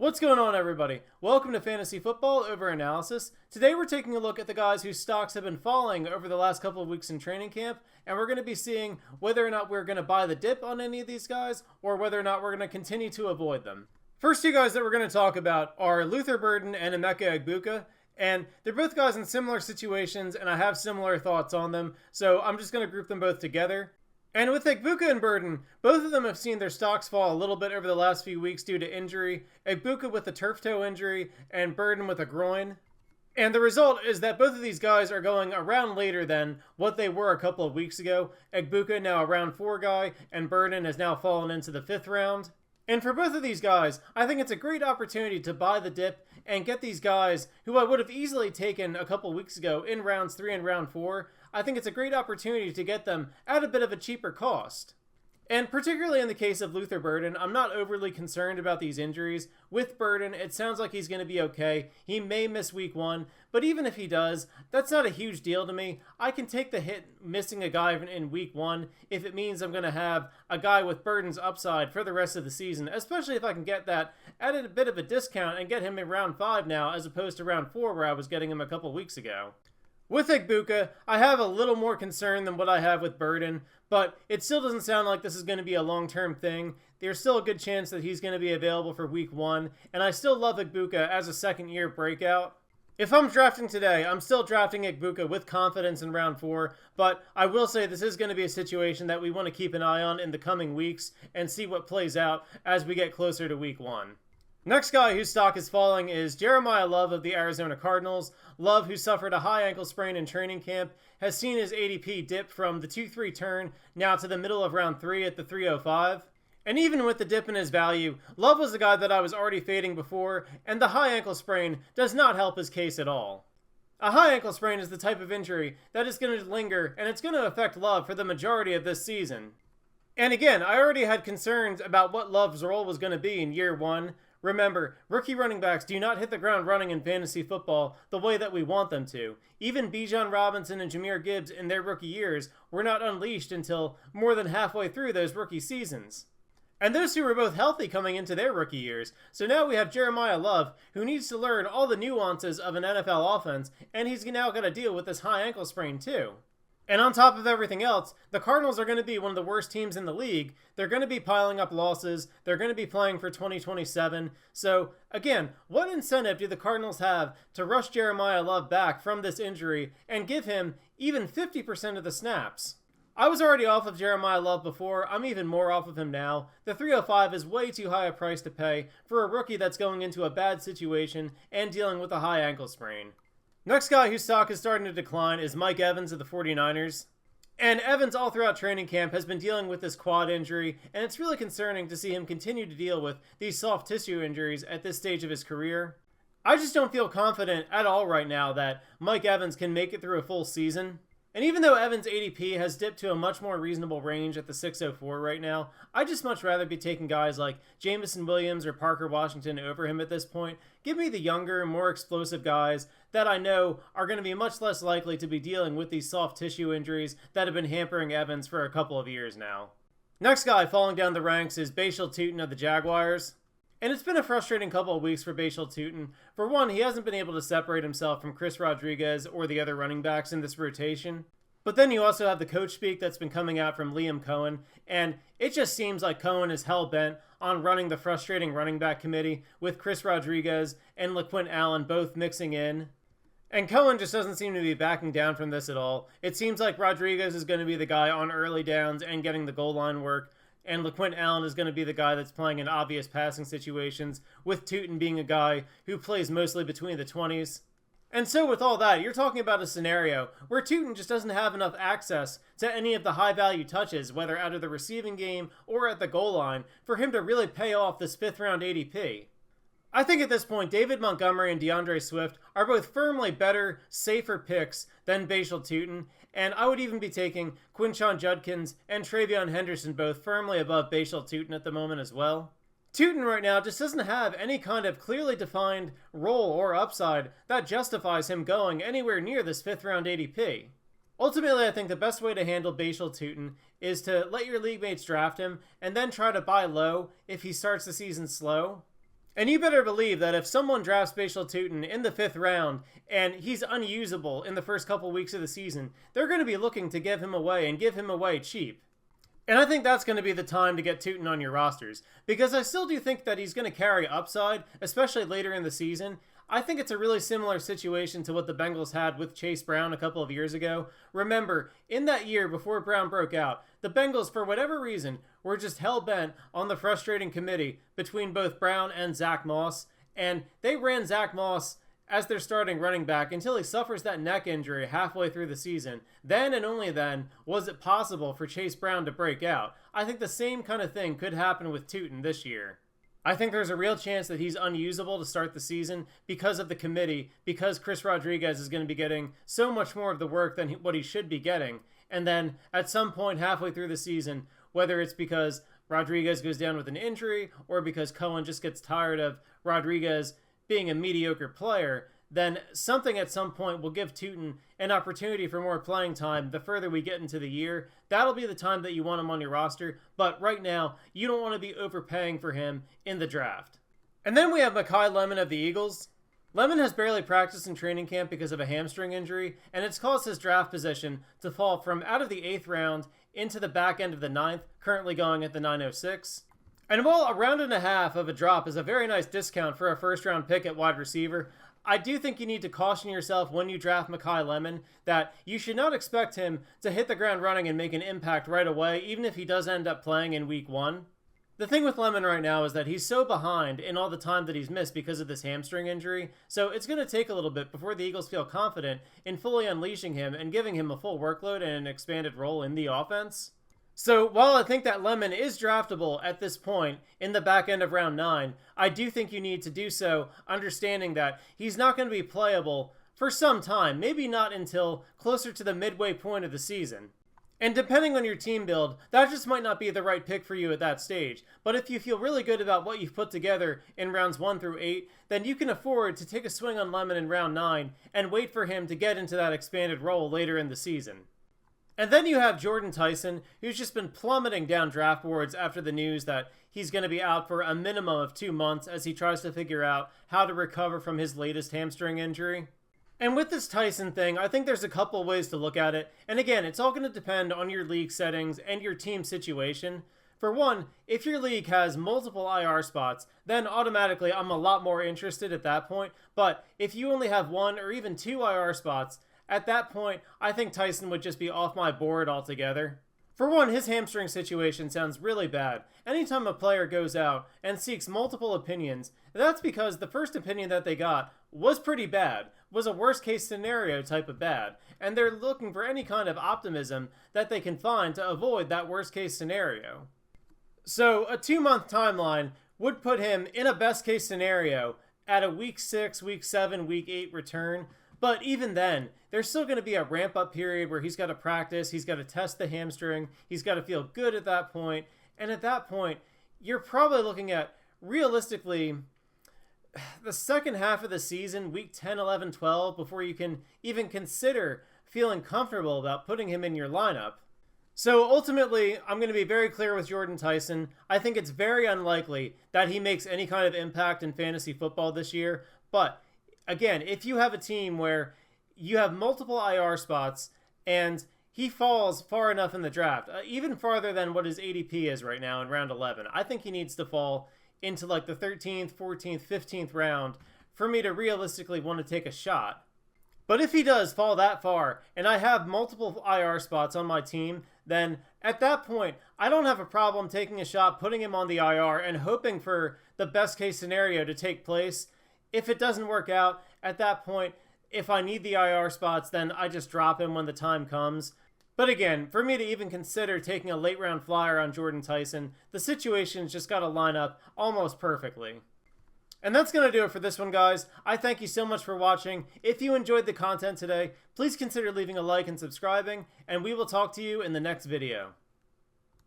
What's going on, everybody? Welcome to Fantasy Football Over Analysis. Today we're taking a look at the guys whose stocks have been falling over the last couple of weeks in training camp, and we're going to be seeing whether or not we're going to buy the dip on any of these guys, or whether or not we're going to continue to avoid them. First two guys that we're going to talk about are Luther Burden and Emeka Egbuka, and they're both guys in similar situations, and I have similar thoughts on them, so I'm just going to group them both together. And with Egbuka and Burden, both of them have seen their stocks fall a little bit over the last few weeks due to injury. Egbuka with a turf toe injury and Burden with a groin. And the result is that both of these guys are going a round later than what they were a couple of weeks ago. Egbuka now a round 4 guy, and Burden has now fallen into the 5th round. And for both of these guys, I think it's a great opportunity to buy the dip and get these guys who I would have easily taken a couple weeks ago in rounds 3 and round 4. I think it's a great opportunity to get them at a bit of a cheaper cost. And particularly in the case of Luther Burden, I'm not overly concerned about these injuries. With Burden, it sounds like he's going to be okay. He may miss week 1, but even if he does, that's not a huge deal to me. I can take the hit missing a guy in week 1 if it means I'm going to have a guy with Burden's upside for the rest of the season, especially if I can get that at a bit of a discount and get him in round 5 now as opposed to round 4 where I was getting him a couple weeks ago. With Egbuka, I have a little more concern than what I have with Burden, but it still doesn't sound like this is going to be a long-term thing. There's still a good chance that he's going to be available for week 1, and I still love Egbuka as a second-year breakout. If I'm drafting today, I'm still drafting Egbuka with confidence in round 4, but I will say this is going to be a situation that we want to keep an eye on in the coming weeks and see what plays out as we get closer to week 1. Next guy whose stock is falling is Jeremiah Love of the Arizona Cardinals. Love, who suffered a high ankle sprain in training camp, has seen his ADP dip from the 2-3 turn now to the middle of round 3 at the 305. And even with the dip in his value, Love was the guy that I was already fading before, and the high ankle sprain does not help his case at all. A high ankle sprain is the type of injury that is going to linger, and it's going to affect Love for the majority of this season. And again, I already had concerns about what Love's role was going to be in year 1. Remember, rookie running backs do not hit the ground running in fantasy football the way that we want them to. Even Bijan Robinson and Jahmyr Gibbs in their rookie years were not unleashed until more than halfway through those rookie seasons. And those two were both healthy coming into their rookie years. So now we have Jeremiah Love, who needs to learn all the nuances of an NFL offense, and he's now got to deal with this high ankle sprain too. And on top of everything else, the Cardinals are going to be one of the worst teams in the league. They're going to be piling up losses. They're going to be playing for 2027. So, again, what incentive do the Cardinals have to rush Jeremiah Love back from this injury and give him even 50% of the snaps? I was already off of Jeremiah Love before. I'm even more off of him now. The 305 is way too high a price to pay for a rookie that's going into a bad situation and dealing with a high ankle sprain. Next guy whose stock is starting to decline is Mike Evans of the 49ers. And Evans all throughout training camp has been dealing with this quad injury, and it's really concerning to see him continue to deal with these soft tissue injuries at this stage of his career. I just don't feel confident at all right now that Mike Evans can make it through a full season. And even though Evans' ADP has dipped to a much more reasonable range at the 604 right now, I'd just much rather be taking guys like Jameson Williams or Parker Washington over him at this point. Give me the younger, more explosive guys that I know are going to be much less likely to be dealing with these soft tissue injuries that have been hampering Evans for a couple of years now. Next guy falling down the ranks is Bayshul Tuten of the Jaguars. And it's been a frustrating couple of weeks for Bayshul Tuten. For one, he hasn't been able to separate himself from Chris Rodriguez or the other running backs in this rotation. But then you also have the coach speak that's been coming out from Liam Cohen, and it just seems like Cohen is hell-bent on running the frustrating running back committee with Chris Rodriguez and LaQuint Allen both mixing in. And Cohen just doesn't seem to be backing down from this at all. It seems like Rodriguez is going to be the guy on early downs and getting the goal line work, and LaQuint Allen is going to be the guy that's playing in obvious passing situations, with Tuten being a guy who plays mostly between the 20s. And so with all that, you're talking about a scenario where Tuten just doesn't have enough access to any of the high-value touches, whether out of the receiving game or at the goal line, for him to really pay off this 5th-round ADP. I think at this point, David Montgomery and DeAndre Swift are both firmly better, safer picks than Bayshul Tuten, and I would even be taking Quinshon Judkins and Travion Henderson both firmly above Bayshul Tuten at the moment as well. Tuten right now just doesn't have any kind of clearly defined role or upside that justifies him going anywhere near this 5th-round ADP. Ultimately, I think the best way to handle Bayshul Tuten is to let your league mates draft him and then try to buy low if he starts the season slow. And you better believe that if someone drafts Bayshul Tuten in the 5th round and he's unusable in the first couple weeks of the season, they're going to be looking to give him away and give him away cheap. And I think that's going to be the time to get Tuten on your rosters, because I still do think that he's going to carry upside, especially later in the season. I think it's a really similar situation to what the Bengals had with Chase Brown a couple of years ago. Remember, in that year before Brown broke out, the Bengals, for whatever reason, were just hell-bent on the frustrating committee between both Brown and Zach Moss, and they ran Zach Moss as their starting running back until he suffers that neck injury halfway through the season. Then and only then was it possible for Chase Brown to break out. I think the same kind of thing could happen with Tuten this year. I think there's a real chance that he's unusable to start the season because of the committee, because Chris Rodriguez is going to be getting so much more of the work than what he should be getting. And then at some point halfway through the season, whether it's because Rodriguez goes down with an injury or because Cohen just gets tired of Rodriguez being a mediocre player, then something at some point will give Tuten an opportunity for more playing time the further we get into the year. That'll be the time that you want him on your roster, but right now, you don't want to be overpaying for him in the draft. And then we have Makai Lemon of the Eagles. Lemon has barely practiced in training camp because of a hamstring injury, and it's caused his draft position to fall from out of the 8th round into the back end of the 9th, currently going at the 906. And while a round and a half of a drop is a very nice discount for a first-round pick at wide receiver, I do think you need to caution yourself when you draft Makai Lemon that you should not expect him to hit the ground running and make an impact right away, even if he does end up playing in week 1. The thing with Lemon right now is that he's so behind in all the time that he's missed because of this hamstring injury, so it's going to take a little bit before the Eagles feel confident in fully unleashing him and giving him a full workload and an expanded role in the offense. So while I think that Lemon is draftable at this point in the back end of round 9, I do think you need to do so understanding that he's not going to be playable for some time, maybe not until closer to the midway point of the season. And depending on your team build, that just might not be the right pick for you at that stage. But if you feel really good about what you've put together in rounds 1 through 8, then you can afford to take a swing on Lemon in round 9 and wait for him to get into that expanded role later in the season. And then you have Jordyn Tyson, who's just been plummeting down draft boards after the news that he's going to be out for a minimum of 2 months as he tries to figure out how to recover from his latest hamstring injury. And with this Tyson thing, I think there's a couple ways to look at it. And again, it's all going to depend on your league settings and your team situation. For one, if your league has multiple IR spots, then automatically I'm a lot more interested at that point. But if you only have 1 or even 2 IR spots, at that point, I think Tyson would just be off my board altogether. For one, his hamstring situation sounds really bad. Anytime a player goes out and seeks multiple opinions, that's because the first opinion that they got was pretty bad, was a worst case scenario type of bad, and they're looking for any kind of optimism that they can find to avoid that worst case scenario. So a 2-month timeline would put him in a best case scenario at a week 6, week 7, week 8 return. But even then, there's still going to be a ramp-up period where he's got to practice, he's got to test the hamstring, he's got to feel good at that point, and at that point, you're probably looking at, realistically, the second half of the season, week 10, 11, 12, before you can even consider feeling comfortable about putting him in your lineup. So ultimately, I'm going to be very clear with Jordyn Tyson. I think it's very unlikely that he makes any kind of impact in fantasy football this year, but again, if you have a team where you have multiple IR spots and he falls far enough in the draft, even farther than what his ADP is right now in round 11, I think he needs to fall into like the 13th, 14th, 15th round for me to realistically want to take a shot. But if he does fall that far and I have multiple IR spots on my team, then at that point, I don't have a problem taking a shot, putting him on the IR and hoping for the best case scenario to take place. If it doesn't work out, at that point, if I need the IR spots, then I just drop him when the time comes. But again, for me to even consider taking a late round flyer on Jordyn Tyson, the situation's just got to line up almost perfectly. And that's going to do it for this one, guys. I thank you so much for watching. If you enjoyed the content today, please consider leaving a like and subscribing, and we will talk to you in the next video.